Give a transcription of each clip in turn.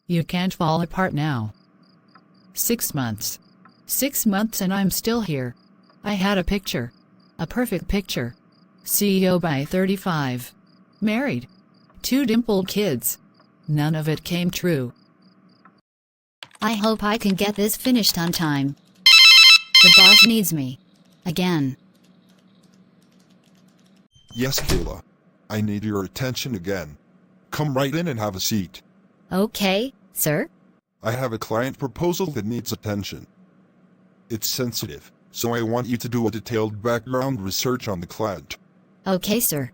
You can't fall apart now. 6 months. 6 months and I'm still here. I had a picture. A perfect picture. CEO by 35. Married. 2 dimpled kids. None of it came true. I hope I can get this finished on time. The boss needs me. Again. Yes, Kayla. I need your attention again. Come right in and have a seat. Okay, sir? I have a client proposal that needs attention. It's sensitive, so I want you to do a detailed background research on the client. Okay, sir.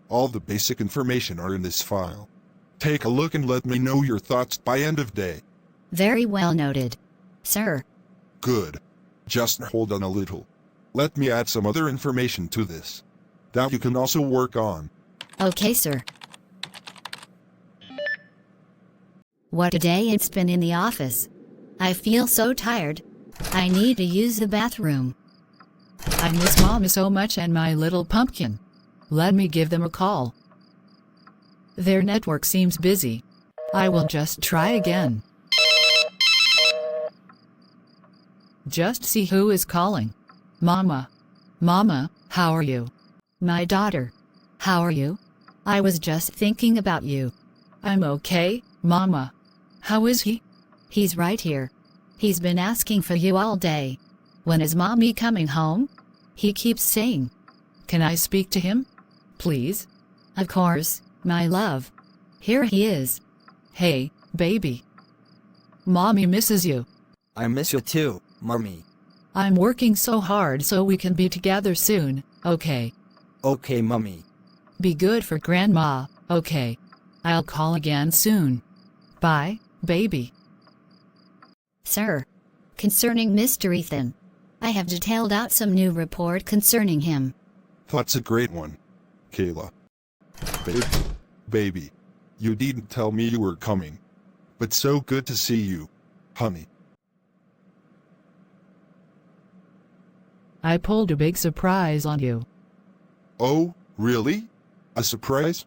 All the basic information are in this file. Take a look and let me know your thoughts by end of day. Very well noted, sir. Good. Just hold on a little. Let me add some other information to this that you can also work on. Okay, sir. What a day it's been in the office. I feel so tired. I need to use the bathroom. I miss Mom so much and my little pumpkin. Let me give them a call. Their network seems busy. I will just try again. Just see who is calling. Mama. Mama, how are you? My daughter. How are you? I was just thinking about you. I'm okay, Mama. How is he? He's right here. He's been asking for you all day. When is Mommy coming home? He keeps saying. Can I speak to him? Please? Of course, my love. Here he is. Hey, baby. Mommy misses you. I miss you too, Mommy. I'm working so hard so we can be together soon, okay? Okay, Mommy. Be good for Grandma, okay? I'll call again soon. Bye, baby. Sir. Concerning Mr. Ethan. I have detailed out some new report concerning him. That's a great one, Kayla. Baby. You didn't tell me you were coming. But so good to see you, honey. I pulled a big surprise on you. Oh, really? A surprise?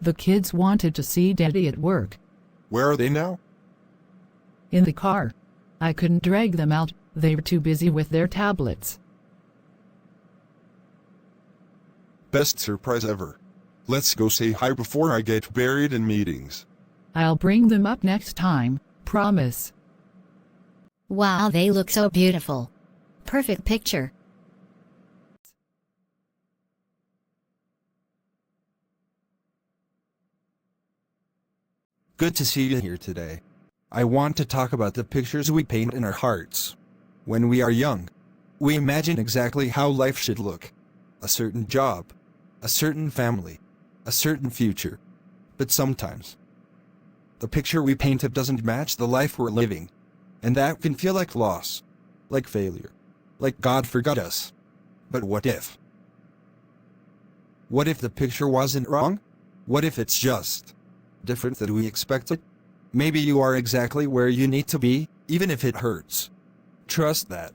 The kids wanted to see Daddy at work. Where are they now? In the car. I couldn't drag them out, they were too busy with their tablets. Best surprise ever. Let's go say hi before I get buried in meetings. I'll bring them up next time, promise. Wow, they look so beautiful. Perfect picture. Good to see you here today. I want to talk about the pictures we paint in our hearts. When we are young, we imagine exactly how life should look. A certain job, a certain family, a certain future. But sometimes, the picture we painted doesn't match the life we're living. And that can feel like loss, like failure, like God forgot us. But what if? What if the picture wasn't wrong? What if it's just different than we expected? Maybe you are exactly where you need to be, even if it hurts. Trust that.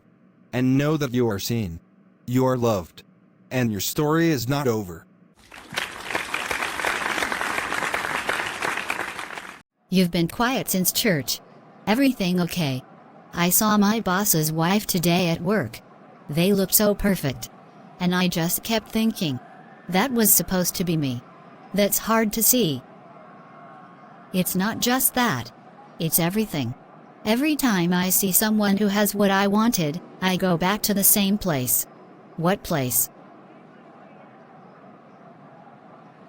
And know that you are seen. You are loved. And your story is not over. You've been quiet since church. Everything okay? I saw my boss's wife today at work. They looked so perfect. And I just kept thinking, that was supposed to be me. That's hard to see. It's not just that. It's everything. Every time I see someone who has what I wanted, I go back to the same place. What place?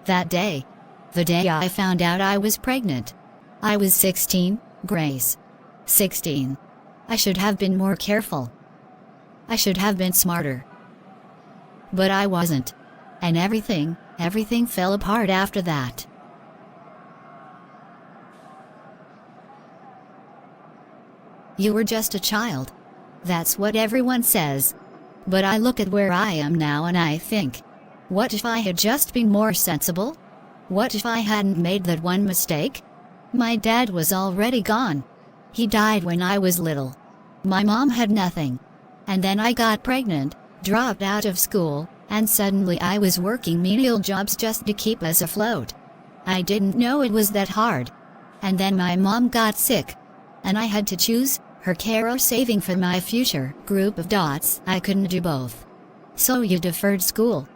That day. The day I found out I was pregnant. I was 16, Grace. 16. I should have been more careful. I should have been smarter. But I wasn't. And everything fell apart after that. You were just a child. That's what everyone says. But I look at where I am now and I think, what if I had just been more sensible? What if I hadn't made that one mistake? My dad was already gone. He died when I was little. My mom had nothing. And then I got pregnant, dropped out of school, and suddenly I was working menial jobs just to keep us afloat. I didn't know it was that hard. And then my mom got sick. And I had to choose her care or saving for my future. Group of dots. I couldn't do both. So you deferred school.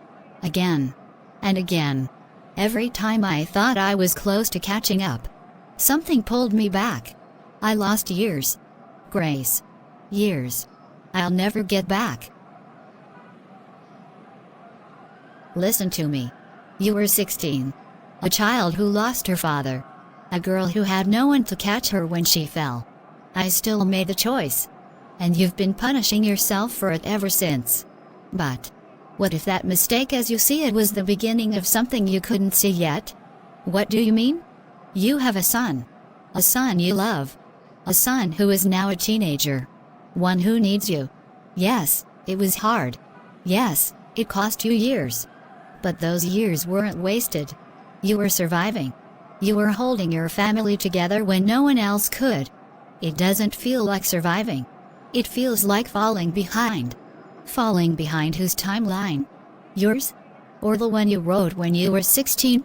Again. And again. Every time I thought I was close to catching up, something pulled me back. I lost years. Grace. Years. I'll never get back. Listen to me. You were 16. A child who lost her father. A girl who had no one to catch her when she fell. I still made the choice. And you've been punishing yourself for it ever since. But what if that mistake as you see it was the beginning of something you couldn't see yet? What do you mean? You have a son. A son you love. A son who is now a teenager. One who needs you. Yes, it was hard. Yes, it cost you years. But those years weren't wasted. You were surviving. You were holding your family together when no one else could. It doesn't feel like surviving. It feels like falling behind. Falling behind whose timeline? Yours? Or the one you wrote when you were 16?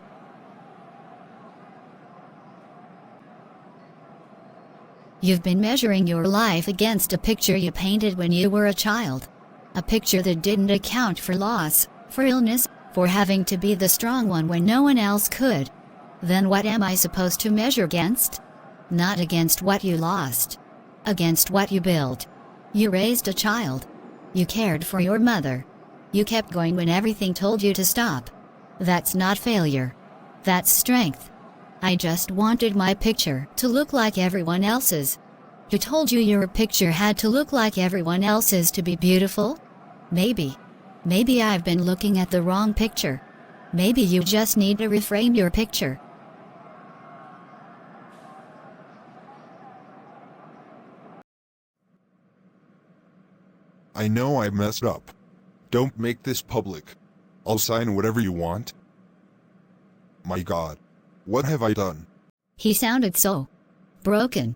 You've been measuring your life against a picture you painted when you were a child. A picture that didn't account for loss, for illness, for having to be the strong one when no one else could. Then what am I supposed to measure against? Not against what you lost. Against what you built. You raised a child. You cared for your mother. You kept going when everything told you to stop. That's not failure. That's strength. I just wanted my picture to look like everyone else's. Who told you your picture had to look like everyone else's to be beautiful? Maybe. Maybe I've been looking at the wrong picture. Maybe you just need to reframe your picture. I know I messed up. Don't make this public. I'll sign whatever you want. My God. What have I done? He sounded so broken.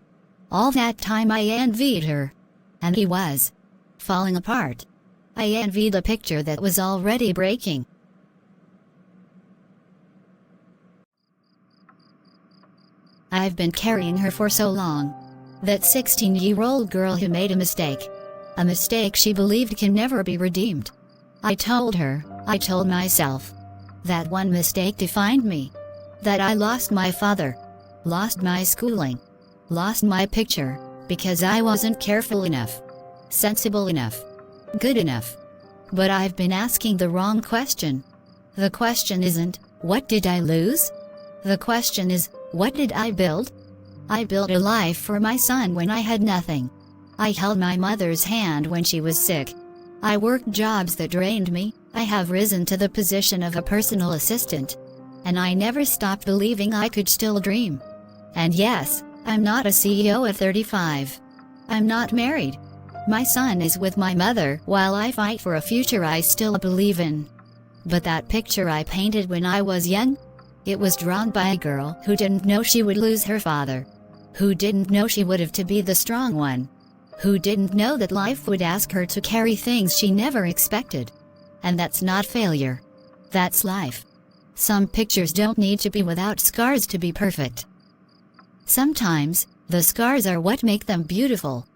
All that time I envied her. And he was falling apart. I envied a picture that was already breaking. I've been carrying her for so long. That 16-year-old girl who made a mistake. A mistake she believed can never be redeemed. I told her, I told myself, that one mistake defined me. That I lost my father. Lost my schooling. Lost my picture, because I wasn't careful enough. Sensible enough. Good enough. But I've been asking the wrong question. The question isn't, what did I lose? The question is, what did I build? I built a life for my son when I had nothing. I held my mother's hand when she was sick. I worked jobs that drained me. I have risen to the position of a personal assistant. And I never stopped believing I could still dream. And yes, I'm not a CEO at 35. I'm not married. My son is with my mother while I fight for a future I still believe in. But that picture I painted when I was young? It was drawn by a girl who didn't know she would lose her father. Who didn't know she would have to be the strong one. Who didn't know that life would ask her to carry things she never expected. And that's not failure. That's life. Some pictures don't need to be without scars to be perfect. Sometimes, the scars are what make them beautiful.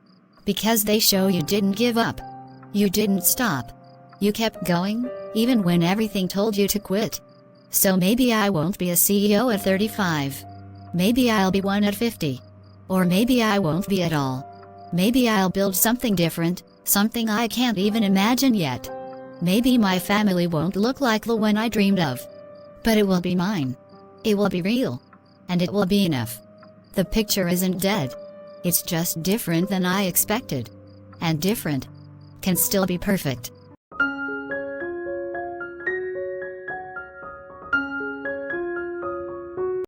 Because they show you didn't give up. You didn't stop. You kept going, even when everything told you to quit. So maybe I won't be a CEO at 35. Maybe I'll be one at 50. Or maybe I won't be at all. Maybe I'll build something different, something I can't even imagine yet. Maybe my family won't look like the one I dreamed of. But it will be mine. It will be real. And it will be enough. The picture isn't dead. It's just different than I expected. And different can still be perfect.